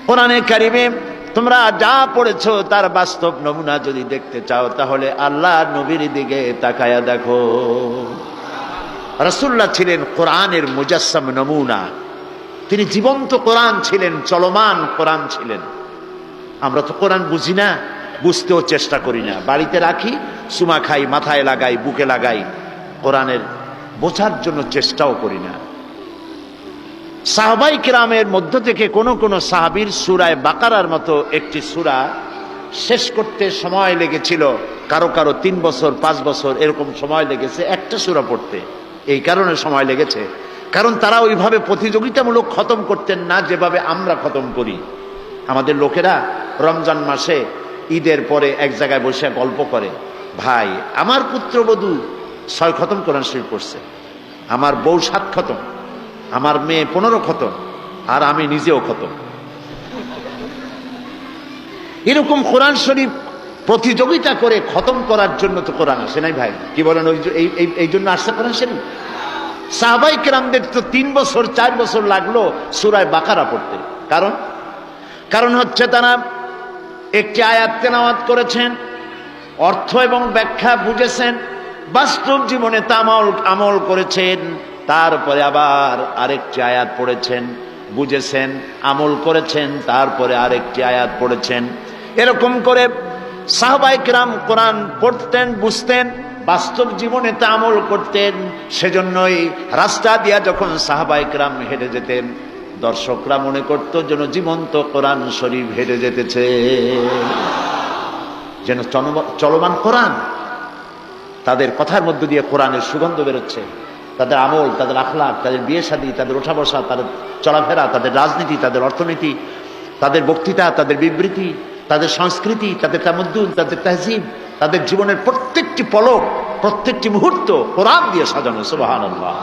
কোরআনে কারিমে তোমরা যা পড়েছো তার বাস্তব নমুনা যদি দেখতে চাও তাহলে আল্লাহ নবীর দিকে তাকায়া দেখো। রাসূলুল্লাহ ছিলেন কোরআনের মুজাসসাম নমুনা, তিনি জীবন্ত কোরআন ছিলেন, চলমান কোরআন ছিলেন। আমরা তো কোরআন বুঝি না, বুঝতেও চেষ্টা করি না, বাড়িতে রাখি, সুমা খাই, মাথায় লাগাই, বুকে লাগাই, কোরআনের বোঝার জন্য চেষ্টাও করি না। সাহাবাই কিরামের মধ্য থেকে কোন কোন সাহাবীর সূরা বাকারার মতো একটি সূরা শেষ করতে সময় লেগেছিল, কারো কারো 3 বছর 5 বছর এরকম সময় লেগেছে একটা সূরা পড়তে। এই কারণে সময় লেগেছে, কারণ তারা ওইভাবে প্রতিযোগিতামূলক খতম করতেন না যেভাবে আমরা খতম করি। আমাদের লোকেরা রমজান মাসে ঈদের পরে এক জায়গায় বসে গল্প করে, ভাই আমার পুত্রবধূ 6 খতম কোরআন শরীফ পড়ছে, আমার বউ 7 খতম, আমার মেয়ে 15 খতম, আর আমি নিজেও খতম। এরকম কোরআন শরীফ প্রতিযোগিতা করে খতম করার জন্য তো কোরআন আসে নাই ভাই, কি বলেন? এই জন্য আসছে কোরআন শরীফ। সাহাবাই কেরামদের তো 3 বছর 4 বছর লাগলো সূরা বাকারা পড়তে। কারণ হচ্ছে তারা একটি আয়াত তেলাওয়াত করেছেন, অর্থ এবং ব্যাখ্যা বুঝেছেন, বাস্তব জীবনে তা আমল করেছেন, তারপরে আবার আরেকটি আয়াত পড়েছেন, বুঝেছেন, আমল করেছেন, তারপরে আরেকটি আয়াত পড়েছেন। এরকম করে সাহাবায়ে কেরাম কোরআন পড়তেন, বুঝতেন, বাস্তব জীবনে তা আমল করতেন। সেজন্যই রাস্তা দিয়া যখন সাহাবায়ে কেরাম হেঁটে যেতেন, দর্শকরা মনে করত যেন জীবন্ত কোরআন শরীফ হেঁটে যেতেছে, যেন চলমান কোরআন। তাদের কথার মধ্য দিয়ে কোরআনের সুগন্ধ বেরোচ্ছে, তাদের আমল, তাদের আখলাক, তাদের বিয়ে শাদী, তাদের ওঠা বসা, তাদের চলাফেরা, তাদের রাজনীতি, তাদের অর্থনীতি, তাদের বক্তৃতা, তাদের বিবৃতি, তাদের সংস্কৃতি, তাদের তামাদ্দুন, তাদের তাহজিব, তাদের জীবনের প্রত্যেকটি পলক, প্রত্যেকটি মুহূর্ত কোরআন দিয়ে সাজানো। সুবহানাল্লাহ।